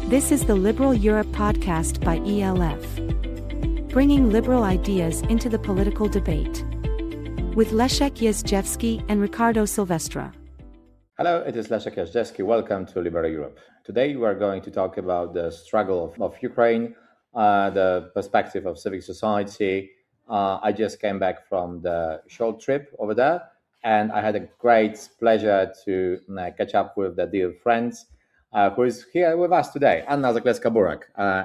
This is the Liberal Europe podcast by ELF, bringing liberal ideas into the political debate, with Leszek Jazdzewski and Ricardo Silvestre. Hello, it is Leszek Jazdzewski. Welcome to Liberal Europe. Today we are going to talk about the struggle of Ukraine, the perspective of civic society. I just came back from the short trip over there, and I had a great pleasure to catch up with the dear friends who is here with us today. Anna Zakletska,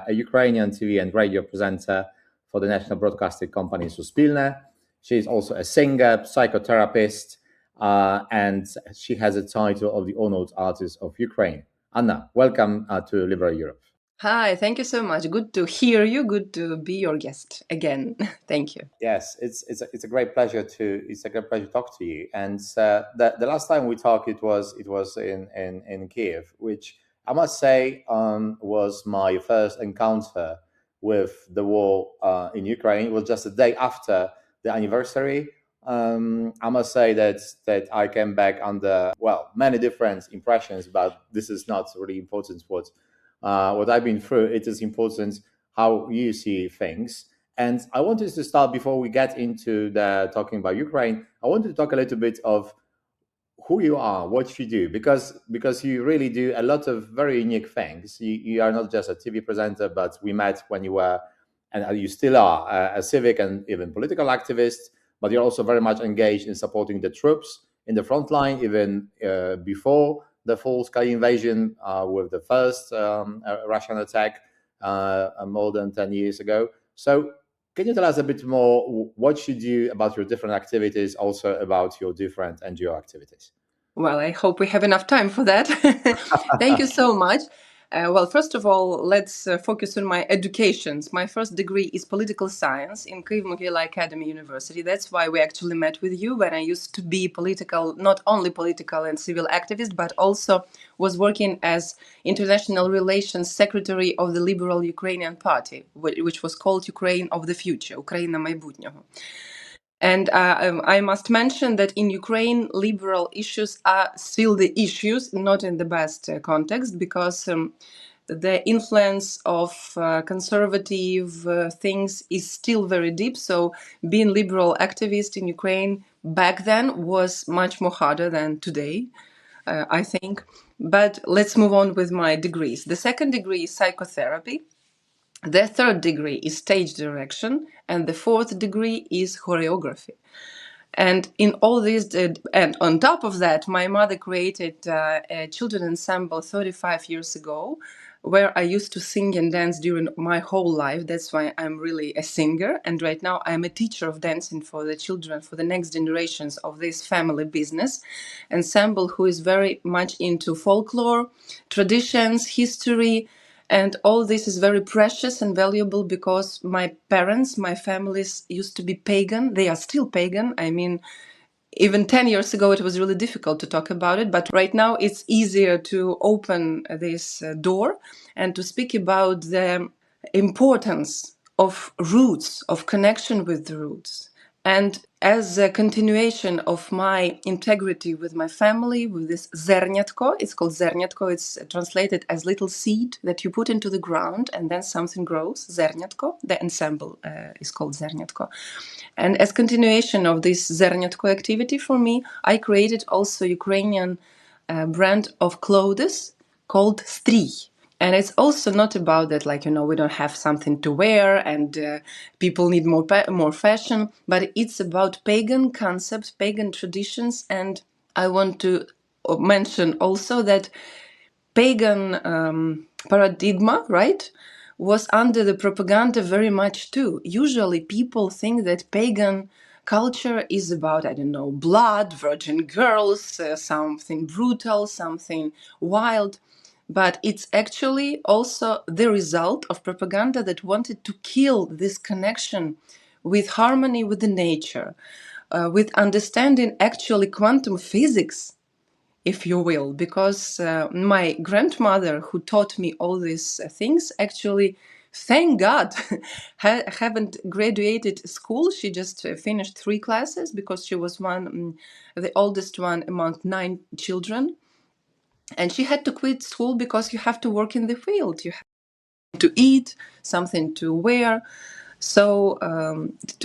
a Ukrainian TV and radio presenter for the national broadcasting company Suspilne. She is also a singer, psychotherapist, and she has a title of the Honored Artist of Ukraine. Anna, welcome to Liberal Europe. Hi, thank you so much. Good to hear you. Good to be your guest again. Thank you. Yes, it's a great pleasure to talk to you. And the last time we talked, it was in Kiev, which I must say was my first encounter with the war in Ukraine. It was just a day after the anniversary. I must say that I came back under many different impressions, but this is not really important. What I've been through, it is important how you see things. And I wanted to start, before we get into the talking about Ukraine, I wanted to talk a little bit of who you are, what you do, because you really do a lot of very unique things. You are not just a TV presenter, but we met when you were, and you still are, a civic and even political activist, but you're also very much engaged in supporting the troops in the front line, even before the full-scale invasion with the first Russian attack more than 10 years ago. So can you tell us a bit more what you do, about your different activities, also about your different NGO activities? Well, I hope we have enough time for that. Thank you so much. First of all, let's focus on my educations. My first degree is political science in Kyiv-Mogila Academy University. That's why we actually met with you, when I used to be not only political and civil activist, but also was working as international relations secretary of the Liberal Ukrainian Party, which was called Ukraine of the Future, Ukraina майбутнього. And I must mention that in Ukraine, liberal issues are still the issues, not in the best context, because the influence of conservative things is still very deep. So being liberal activist in Ukraine back then was much more harder than today, I think. But let's move on with my degrees. The second degree is psychotherapy. The third degree is stage direction, and the fourth degree is choreography. And in all these, and on top of that, my mother created a children's ensemble 35 years ago, where I used to sing and dance during my whole life. That's why I'm really a singer. And right now I'm a teacher of dancing for the children, for the next generations of this family business ensemble, who is very much into folklore, traditions, history. And all this is very precious and valuable, because my parents, my families used to be pagan. They are still pagan. I mean, even 10 years ago, it was really difficult to talk about it. But right now, it's easier to open this door and to speak about the importance of roots, of connection with the roots. And as a continuation of my integrity with my family, with this zernятко, it's called zernятко, it's translated as little seed that you put into the ground and then something grows, zernятко. The ensemble is called zernятко. And as continuation of this zernятко activity for me, I created also Ukrainian brand of clothes called Stri. And it's also not about that, we don't have something to wear and people need more fashion, but it's about pagan concepts, pagan traditions. And I want to mention also that pagan paradigm, right, was under the propaganda very much too. Usually people think that pagan culture is about, blood, virgin girls, something brutal, something wild. But it's actually also the result of propaganda that wanted to kill this connection with harmony with the nature, with understanding actually quantum physics, if you will, because my grandmother, who taught me all these things, actually, thank God, haven't graduated school. She just finished 3 classes because she was the oldest one among 9 children. And she had to quit school because you have to work in the field. You have to eat, something to wear. So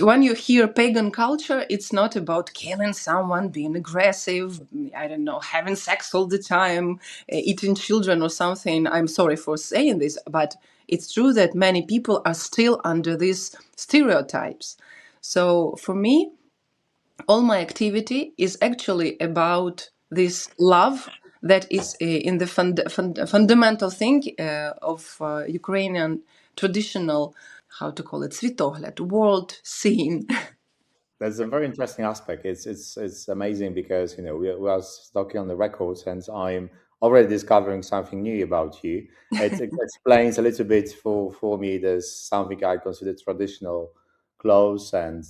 when you hear pagan culture, it's not about killing someone, being aggressive, I don't know, having sex all the time, eating children or something. I'm sorry for saying this, but it's true that many people are still under these stereotypes. So for me, all my activity is actually about this love that is in the fundamental thing of Ukrainian traditional, how to call it, svitogled, world scene. That's a very interesting aspect. It's amazing because we was talking on the records, and I'm already discovering something new about you. It explains a little bit for me. There's something I consider traditional clothes and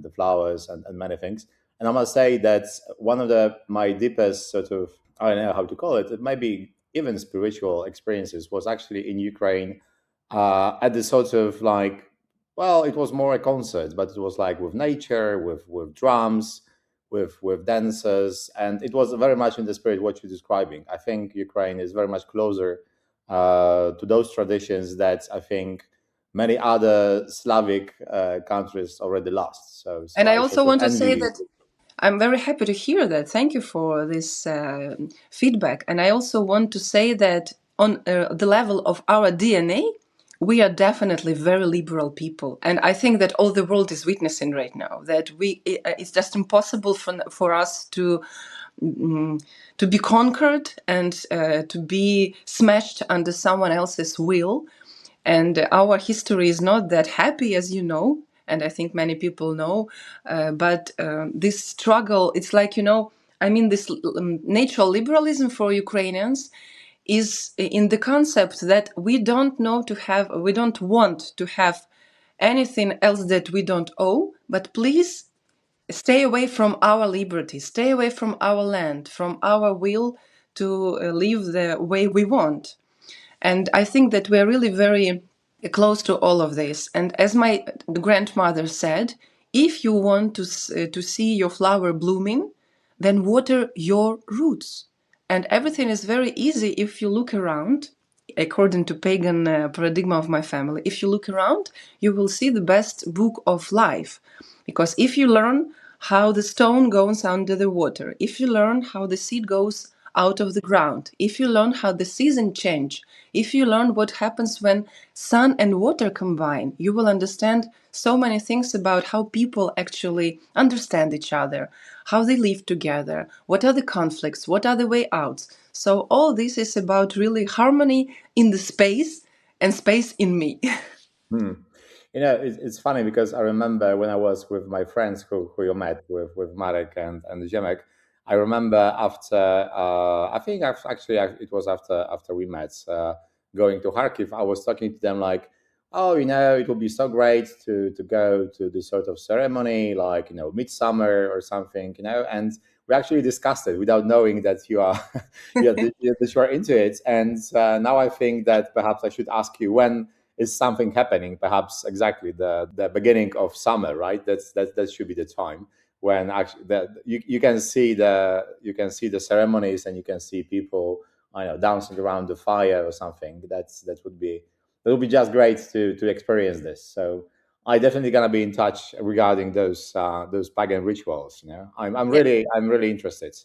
the flowers and many things. And I must say that one of my deepest sort of, I don't know how to call it. It might be even spiritual experiences was actually in Ukraine at the sort of like, well, it was more a concert, but it was like with nature, with drums, with dancers, and it was very much in the spirit what you're describing. I think Ukraine is very much closer to those traditions that I think many other Slavic countries already lost. So And I I also sort of want to envy say you. that I'm very happy to hear that. Thank you for this feedback. And I also want to say that on the level of our DNA, we are definitely very liberal people. And I think that all the world is witnessing right now that it's just impossible for us to be conquered and to be smashed under someone else's will. And our history is not that happy, as you know, and I think many people know. But this struggle, it's like, I mean, this natural liberalism for Ukrainians is in the concept that we don't want to have anything else that we don't owe, but please stay away from our liberty, stay away from our land, from our will to live the way we want. And I think that we're really very close to all of this. And as my grandmother said, if you want to see your flower blooming, then water your roots. And everything is very easy if you look around. According to pagan paradigm of my family, if you look around, you will see the best book of life. Because if you learn how the stone goes under the water, if you learn how the seed goes out of the ground, if you learn how the season change, if you learn what happens when sun and water combine, you will understand so many things about how people actually understand each other, how they live together, what are the conflicts, what are the way outs. So all this is about really harmony in the space and space in me. Hmm. It's funny because I remember when I was with my friends who you met with Marek and Ziemek. I remember after I think it was after we met going to Kharkiv. I was talking to them like, oh, it would be so great to go to this sort of ceremony like midsummer or something, and we actually discussed it without knowing that you are that you are into it. And now I think that perhaps I should ask you when is something happening, perhaps exactly the beginning of summer, right? That should be the time when actually you can see the ceremonies and you can see people dancing around the fire or something. That would be just great to experience this. So I definitely gonna be in touch regarding those pagan rituals. I'm Yeah. really interested.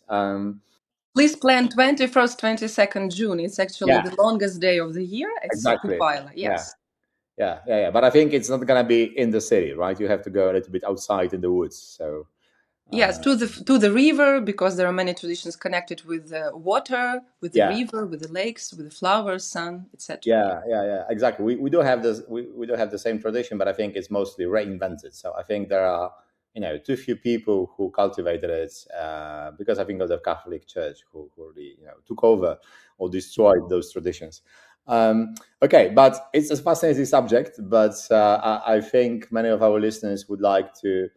Please plan 21st, 22nd June. It's actually Yeah, the longest day of the year. It's exactly. Kupala, Yeah. yes. Yeah. But I think it's not gonna be in the city, right? You have to go a little bit outside in the woods. So Yes, to the river, because there are many traditions connected with water, with the yeah, river, with the lakes, with the flowers, sun, etc. yeah. Exactly. We do have this. We do have the same tradition, but I think it's mostly reinvented. So I think there are too few people who cultivated it because I think of the Catholic Church who really took over or destroyed those traditions. Okay, but it's a fascinating subject. But I think many of our listeners would like to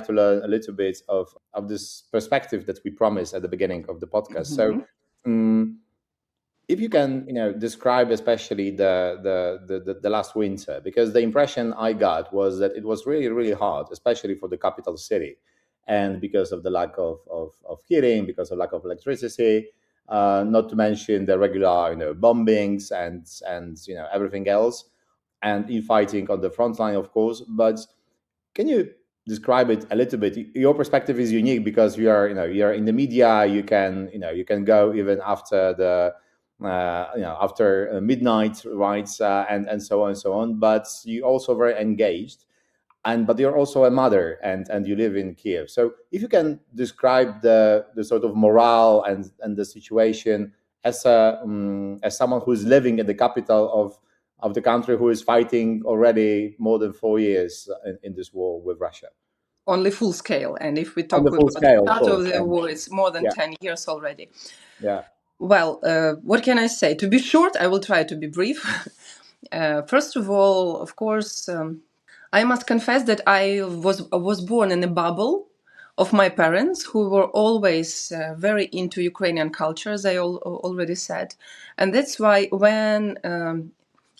learn a little bit of this perspective that we promised at the beginning of the podcast. So. If you can, describe especially the last winter, because the impression I got was that it was really, really hard, especially for the capital city, and because of the lack of heating, because of lack of electricity. not to mention the regular, bombings and everything else, and infighting on the front line, of course. But can you describe it a little bit? Your perspective is unique because you're in the media. You can go even after the after midnight, right, and so on and so on. But you also very engaged, but you're also a mother, and you live in Kiev. So if you can describe the sort of morale and the situation as someone who is living in the capital of the country, who is fighting already more than 4 years in this war with Russia. Only full scale. And if we talk On the about full scale, the start of of the war, it's more than Yeah. 10 years already. Yeah. Well, what can I say? To be short, I will try to be brief. First of all, of course, I must confess that I was born in a bubble of my parents, who were always very into Ukrainian culture, as I already said. And that's why when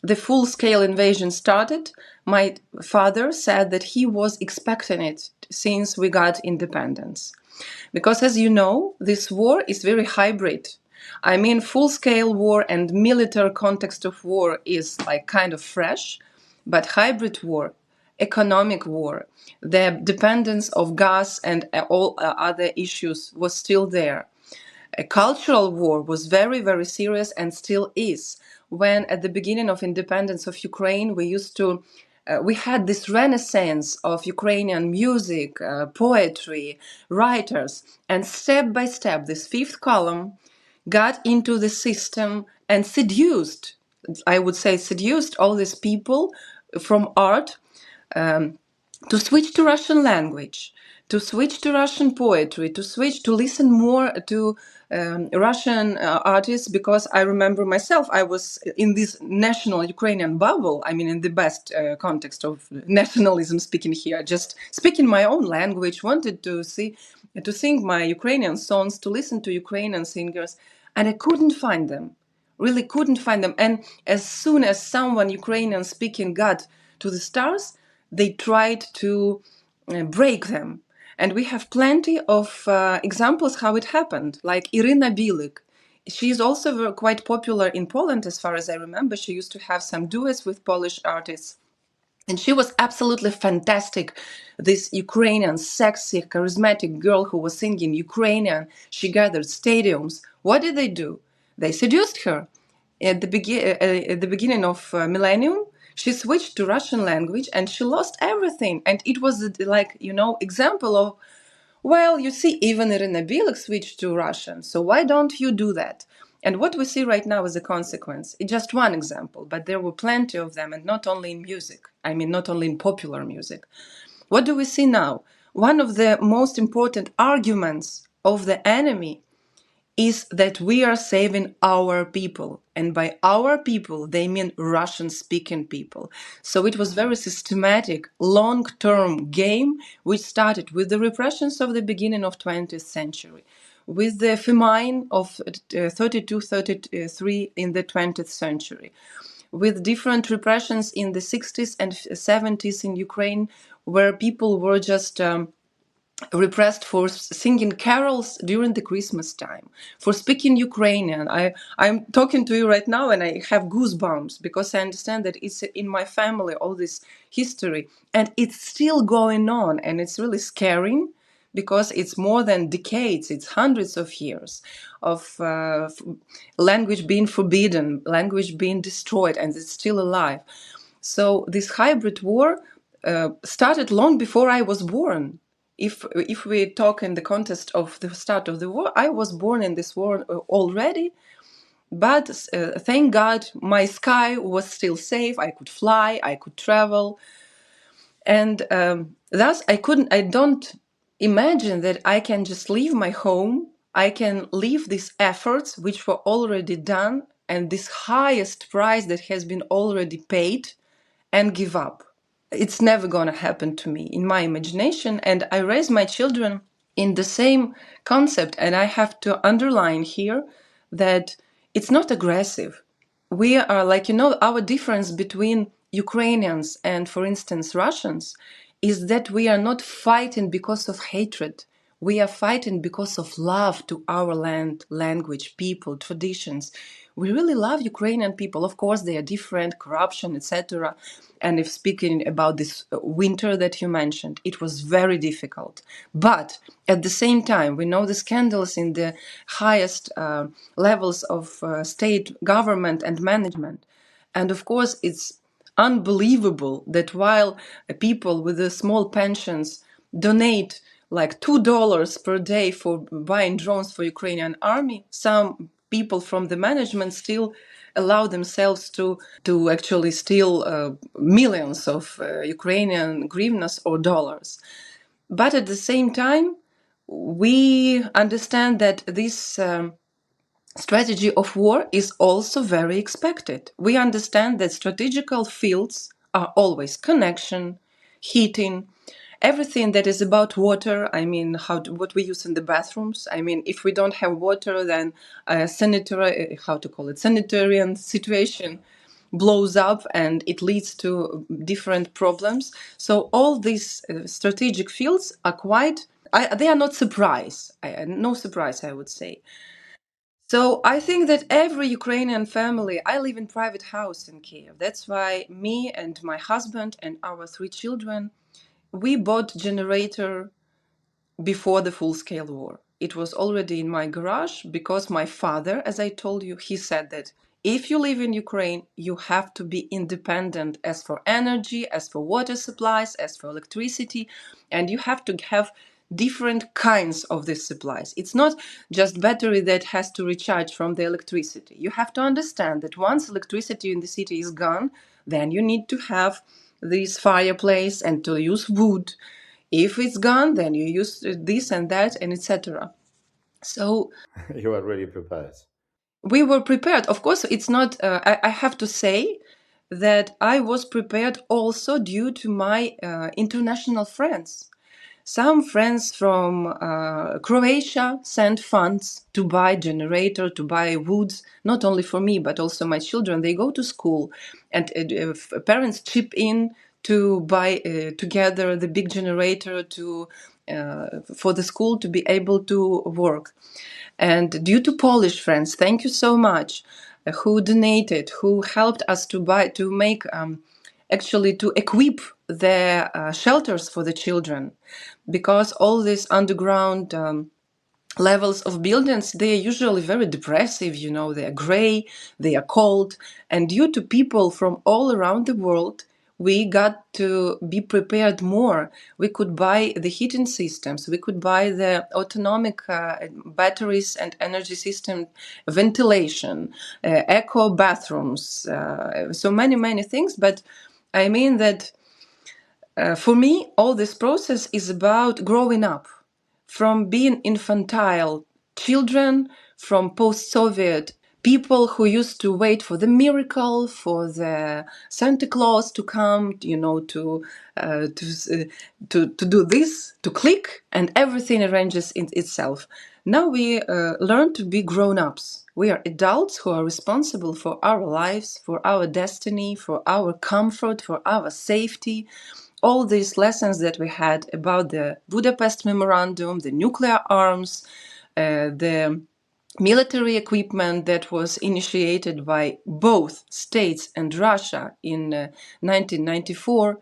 the full-scale invasion started, my father said that he was expecting it since we got independence. Because, as you know, this war is very hybrid. I mean, full-scale war and military context of war is like kind of fresh, but hybrid war, economic war, the dependence of gas and all other issues was still there. A cultural war was very, very serious and still is. When at the beginning of independence of Ukraine, we had this renaissance of Ukrainian music, poetry, writers, and step by step, this fifth column got into the system and seduced, I would say, seduced all these people from art to switch to Russian language, to switch to Russian poetry, to listen more to Russian artists, because I remember myself, I was in this national Ukrainian bubble. I mean, in the best context of nationalism speaking here, just speaking my own language, wanted to sing my Ukrainian songs, to listen to Ukrainian singers, and I couldn't find them, really couldn't find them. And as soon as someone Ukrainian speaking got to the stars, they tried to break them. And we have plenty of examples how it happened, like Irina Bilyk. She is also quite popular in Poland, as far as I remember. She used to have some duets with Polish artists. And she was absolutely fantastic. This Ukrainian, sexy, charismatic girl who was singing Ukrainian. She gathered stadiums. What did they do? They seduced her. At the beginning of millennium, she switched to Russian language and she lost everything. And it was example of, well, you see, even Irina Bilyk switched to Russian. So why don't you do that? And what we see right now is a consequence. It's just one example, but there were plenty of them, and not only in music. I mean, not only in popular music. What do we see now? One of the most important arguments of the enemy is that we are saving our people. And by our people, they mean Russian-speaking people. So it was very systematic, long-term game, which started with the repressions of the beginning of 20th century, with the famine of 32-33 in the 20th century, with different repressions in the 60s and 70s in Ukraine, where people were just repressed for singing carols during the Christmas time, for speaking Ukrainian. I'm talking to you right now and I have goosebumps because I understand that it's in my family, all this history, and it's still going on, and it's really scaring because it's more than decades, it's hundreds of years of language being forbidden, language being destroyed, and it's still alive. So this hybrid war started long before I was born. If we talk in the context of the start of the war, I was born in this war already, but thank God my sky was still safe. I could fly, I could travel, and thus I don't imagine that I can just leave my home. I can leave these efforts which were already done and this highest price that has been already paid and give up. It's never going to happen to me in my imagination. And I raise my children in the same concept. And I have to underline here that it's not aggressive. We are our difference between Ukrainians and, for instance, Russians is that we are not fighting because of hatred. We are fighting because of love to our land, language, people, traditions. We really love Ukrainian people. Of course, they are different, corruption, etc. And if speaking about this winter that you mentioned, it was very difficult. But at the same time, we know the scandals in the highest levels of state government and management. And of course, it's unbelievable that while people with the small pensions donate like $2 per day for buying drones for Ukrainian army, some people from the management still allow themselves to actually steal millions of Ukrainian hryvnias or dollars. But at the same time, we understand that this strategy of war is also very expected. We understand that strategical fields are always connection, heating, everything that is about water. I mean, what we use in the bathrooms. I mean, if we don't have water, then a sanitarian situation blows up and it leads to different problems. So all these strategic fields are they are not no surprise, I would say. So I think that every Ukrainian family, I live in private house in Kiev. That's why me and my husband and our 3 children, we bought generator before the full-scale war. It was already in my garage because my father, as I told you, he said that if you live in Ukraine, you have to be independent as for energy, as for water supplies, as for electricity, and you have to have different kinds of these supplies. It's not just battery that has to recharge from the electricity. You have to understand that once electricity in the city is gone, then you need to have this fireplace and to use wood. If it's gone, then you use this and that and etc. So You are really prepared. we were prepared. Of course, it's not, I have to say that I was prepared also due to my international friends. Some friends from Croatia sent funds to buy generator, to buy woods, not only for me, but also my children. They go to school and parents chip in to buy together the big generator for the school to be able to work. And due to Polish friends, thank you so much, who donated, who helped us to make actually to equip the shelters for the children, because all these underground levels of buildings, they are usually very depressive, they are gray, they are cold, and due to people from all around the world, we got to be prepared more. We could buy the heating systems, we could buy the autonomic batteries and energy system, ventilation, eco bathrooms, so many things. But I mean that for me, all this process is about growing up from being infantile children, from post-Soviet people who used to wait for the miracle, for the Santa Claus to come, to do this, to click, and everything arranges in itself. Now we learn to be grown-ups. We are adults who are responsible for our lives, for our destiny, for our comfort, for our safety. All these lessons that we had about the Budapest Memorandum, the nuclear arms, the military equipment that was initiated by both states and Russia in 1994,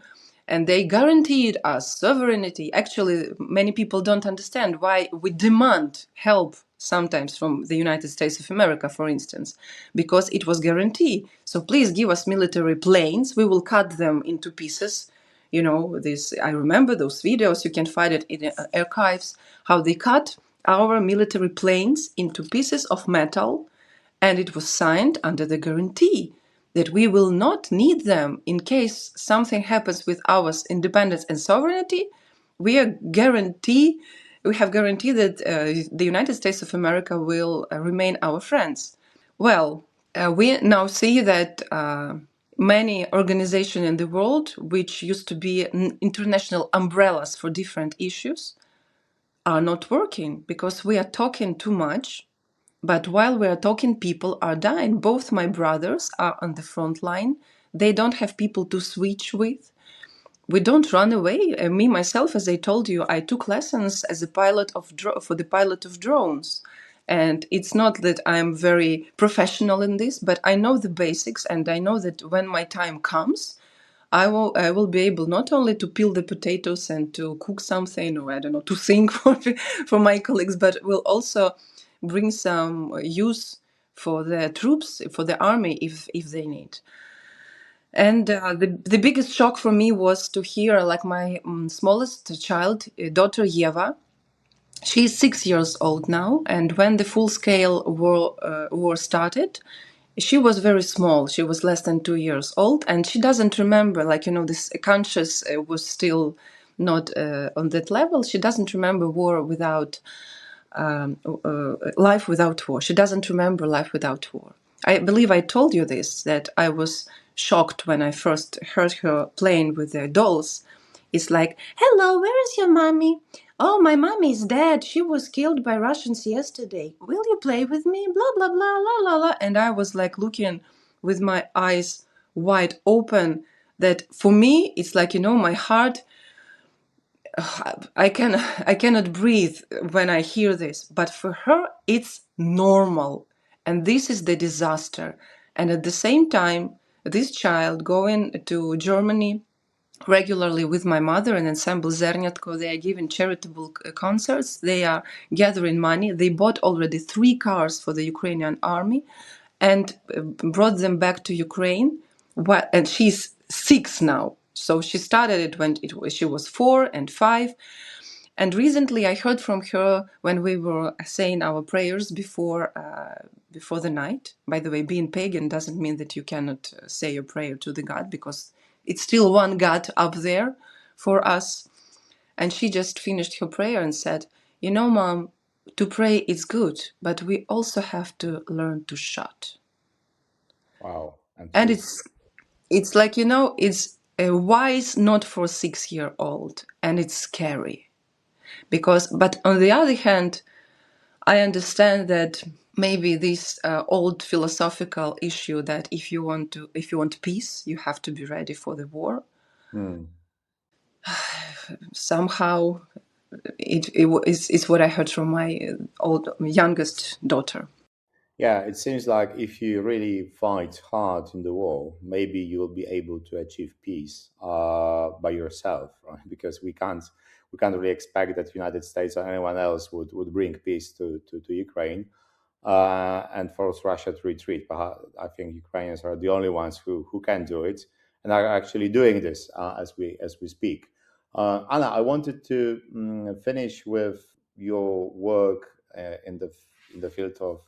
and they guaranteed us sovereignty. Actually, many people don't understand why we demand help sometimes from the United States of America, for instance, because it was guaranteed. So please give us military planes. We will cut them into pieces. I remember those videos. You can find it in archives, how they cut our military planes into pieces of metal, and it was signed under the guarantee that we will not need them in case something happens with our independence and sovereignty. We have guaranteed that the United States of America will remain our friends. Well, we now see that many organizations in the world, which used to be international umbrellas for different issues, are not working because we are talking too much. But while we are talking, people are dying. Both my brothers are on the front line. They don't have people to switch with. we don't run away. Me, myself, as I told you, I took lessons as a pilot for the pilot of drones. And it's not that I'm very professional in this, but I know the basics, and I know that when my time comes, I will be able not only to peel the potatoes and to cook something, or I don't know, to sing for my colleagues, but will also bring some use for the troops, for the army, if they need. And the biggest shock for me was to hear, like, my smallest child, daughter Yeva. She's 6 years old now, and when the full-scale war started, she was very small. She was less than 2 years old, and she doesn't remember, like, this conscious was still not on that level. She doesn't remember war without life without war. She doesn't remember life without war. I believe I told you this, that I was shocked when I first heard her playing with the dolls. It's like, hello, where is your mommy? Oh, my mommy is dead. She was killed by Russians yesterday. Will you play with me? Blah, blah, blah, la, la, la. And I was like looking with my eyes wide open, that for me, it's like, my heart, I cannot breathe when I hear this. But for her, it's normal. And this is the disaster. And at the same time, this child going to Germany regularly with my mother and ensemble Zernятko, they are giving charitable concerts. They are gathering money. They bought already 3 cars for the Ukrainian army and brought them back to Ukraine. And she's 6 now. So she started it when she was 4 and 5. And recently I heard from her when we were saying our prayers before the night. By the way, being pagan doesn't mean that you cannot say your prayer to the God, because it's still one God up there for us. And she just finished her prayer and said, Mom, to pray is good, but we also have to learn to shut. Wow. And it's like, it's a wise not for 6-year-old, and it's scary. But on the other hand, I understand that maybe this old philosophical issue that if you want peace, you have to be ready for the war. Somehow, it's what I heard from my youngest daughter. Yeah, it seems like if you really fight hard in the war, maybe you will be able to achieve peace by yourself, right? Because we can't really expect that the United States or anyone else would bring peace to Ukraine and force Russia to retreat. But I think Ukrainians are the only ones who can do it and are actually doing this as we speak. Anna, I wanted to finish with your work in the field of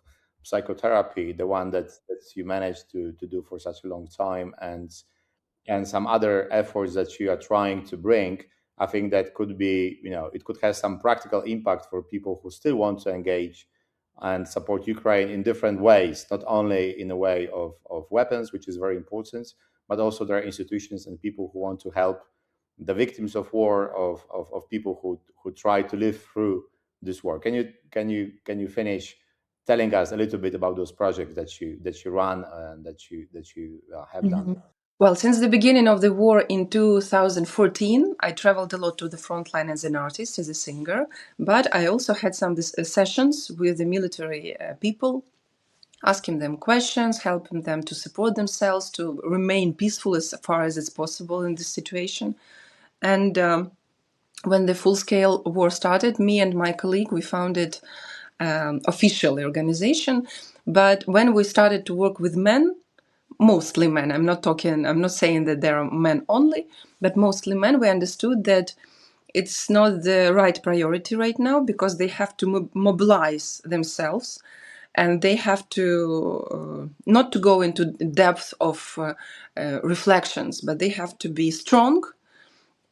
psychotherapy, the one that you managed to do for such a long time, and some other efforts that you are trying to bring. I think that could be, it could have some practical impact for people who still want to engage and support Ukraine in different ways, not only in a way of weapons, which is very important, but also there are institutions and people who want to help the victims of war, of people who try to live through this war. Can you finish telling us a little bit about those projects that you run and that you have done? Well, since the beginning of the war in 2014, I traveled a lot to the front line as an artist, as a singer, but I also had some sessions with the military people, asking them questions, helping them to support themselves, to remain peaceful as far as it's possible in this situation. And when the full-scale war started, me and my colleague, we founded official organization. But when we started to work with men, mostly men, I'm not saying that there are men only, but mostly men, we understood that it's not the right priority right now, because they have to mobilize themselves, and they have to not to go into depth of reflections, but they have to be strong.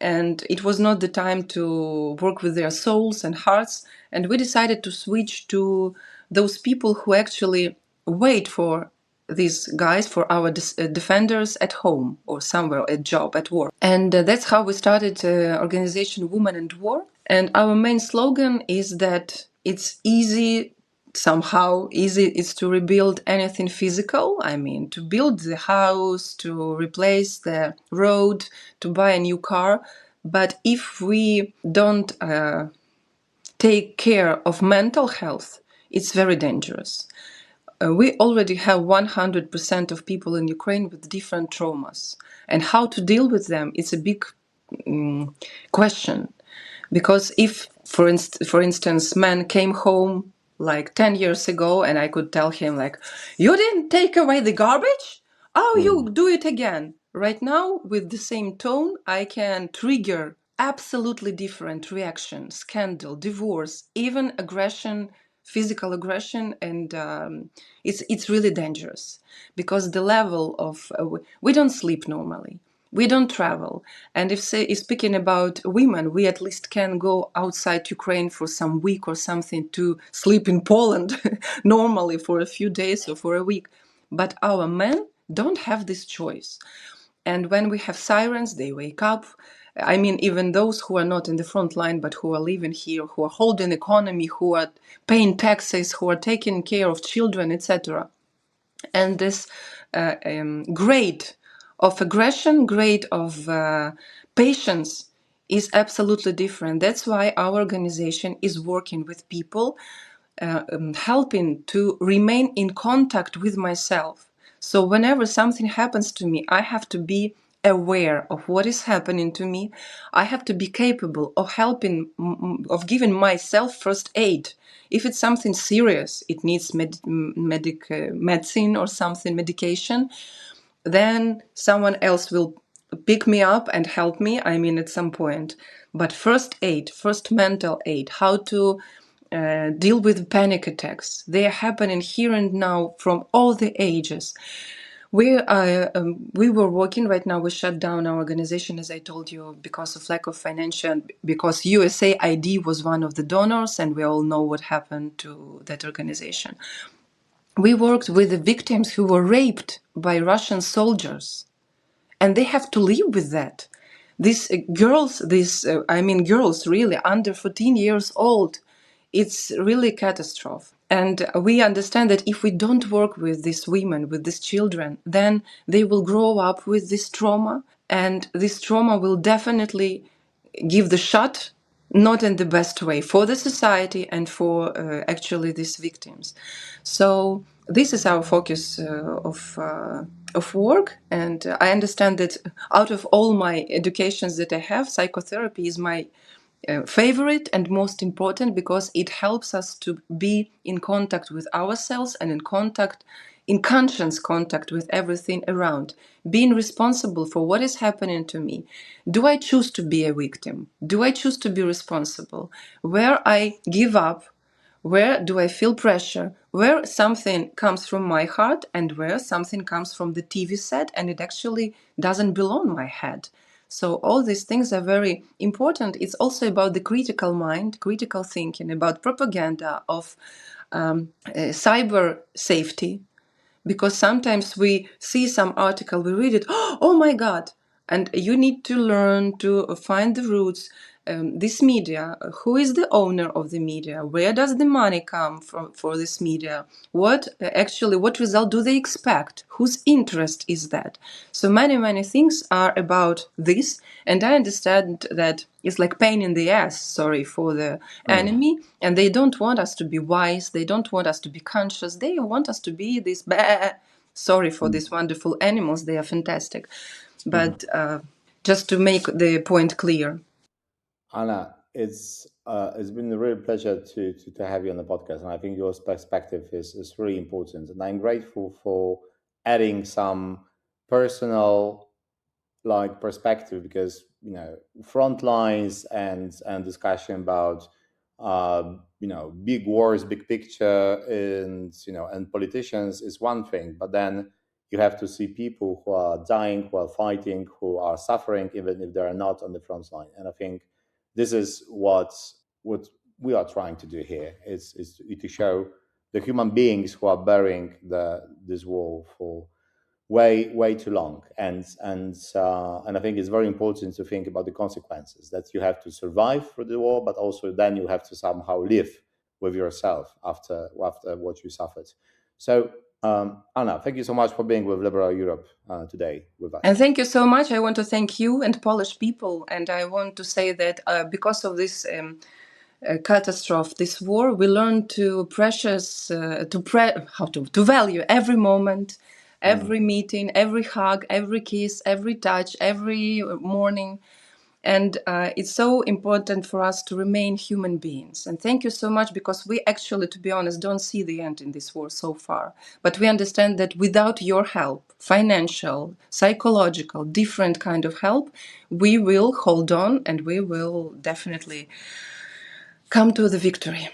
And it was not the time to work with their souls and hearts. And we decided to switch to those people who actually wait for these guys, for our defenders at home or somewhere, at job, at work. And that's how we started organization Women and War. And our main slogan is that it's easy somehow easy is to rebuild anything physical. I mean, to build the house, to replace the road, to buy a new car. But if we don't take care of mental health, it's very dangerous. We already have 100% of people in Ukraine with different traumas. And how to deal with them, it's a big question. Because if, for instance, man came home like 10 years ago and I could tell him like, you didn't take away the garbage? Oh, you do it again. Right now, with the same tone, I can trigger absolutely different reactions, scandal, divorce, even aggression, physical aggression, and it's really dangerous because the level of we don't sleep normally. We don't travel. And if speaking about women, we at least can go outside Ukraine for some week or something to sleep in Poland normally for a few days or for a week. But our men don't have this choice. And when we have sirens, they wake up. I mean, even those who are not in the front line, but who are living here, who are holding economy, who are paying taxes, who are taking care of children, etc. And this grade of aggression, grade of patience is absolutely different. That's why our organization is working with people, helping to remain in contact with myself. So whenever something happens to me, I have to be aware of what is happening to me. I have to be capable of helping, of giving myself first aid. If it's something serious, it needs medicine or something, medication, then someone else will pick me up and help me, I mean, at some point. But first aid, first mental aid, how to deal with panic attacks. They are happening here and now from all the ages. We were working right now. We shut down our organization, as I told you, because of lack of financial. Because USAID was one of the donors, and we all know what happened to that organization. We worked with the victims who were raped by Russian soldiers, and they have to live with that. These girls, girls really under 14 years old. It's really a catastrophe. And we understand that if we don't work with these women, with these children, then they will grow up with this trauma, and this trauma will definitely give the shot, not in the best way for the society and for actually these victims. So this is our focus of work, and I understand that out of all my educations that I have, psychotherapy is my favorite and most important because it helps us to be in contact with ourselves and in conscious contact with everything around, being responsible for what is happening to me. Do I choose to be a victim? Do I choose to be responsible? Where I give up? Where do I feel pressure? Where something comes from my heart and where something comes from the TV set and it actually doesn't belong in my head? So all these things are very important. It's also about the critical mind, critical thinking, about propaganda, of cyber safety. Because sometimes we see some article, we read it, oh my God, and you need to learn to find the roots. This media, who is the owner of the media? Where does the money come from for this media? What result do they expect? Whose interest is that? So many things are about this, and I understand that it's like pain in the ass, sorry, for the enemy, and they don't want us to be wise, they don't want us to be conscious, they want us to be this sorry for these wonderful animals, they are fantastic. But just to make the point clear. Anna, it's been a real pleasure to have you on the podcast, and I think your perspective is really important. And I'm grateful for adding some personal perspective, because front lines and discussion about big wars, big picture, and politicians is one thing, but then you have to see people who are dying, who are fighting, who are suffering, even if they are not on the front line. And I think this is what we are trying to do here, is to show the human beings who are bearing this war for way too long, and I think it's very important to think about the consequences, that you have to survive through the war, but also then you have to somehow live with yourself after what you suffered. So, Anna, thank you so much for being with Liberal Europe today with us. And thank you so much. I want to thank you and Polish people. And I want to say that because of this catastrophe, this war, we learned to value every moment, every meeting, every hug, every kiss, every touch, every morning. And it's so important for us to remain human beings. And thank you so much, because we actually, to be honest, don't see the end in this war so far. But we understand that without your help, financial, psychological, different kind of help, we will hold on and we will definitely come to the victory.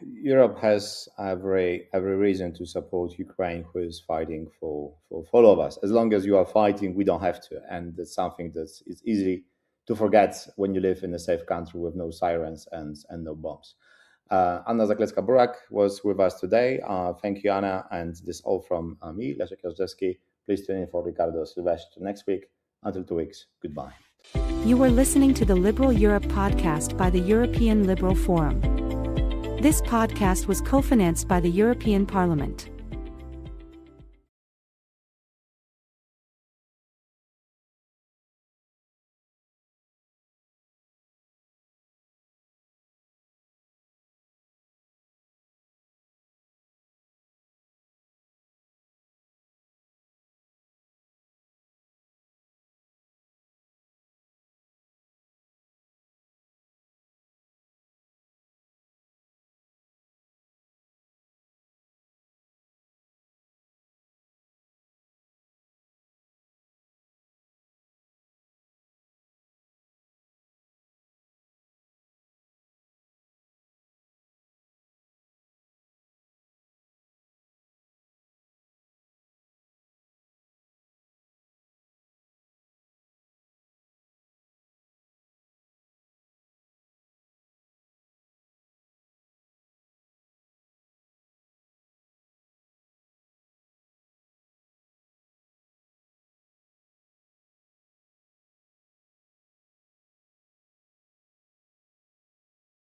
Europe has every reason to support Ukraine, who is fighting for all of us. As long as you are fighting, we don't have to. And that's something that is easy to forget when you live in a safe country with no sirens and no bombs. Anna Zakletska was with us today. Thank you, Anna. And this all from me, Leszek Jazdzewski. Please tune in for Ricardo Silvestre next week. Until 2 weeks, goodbye. You were listening to the Liberal Europe podcast by the European Liberal Forum. This podcast was co-financed by the European Parliament.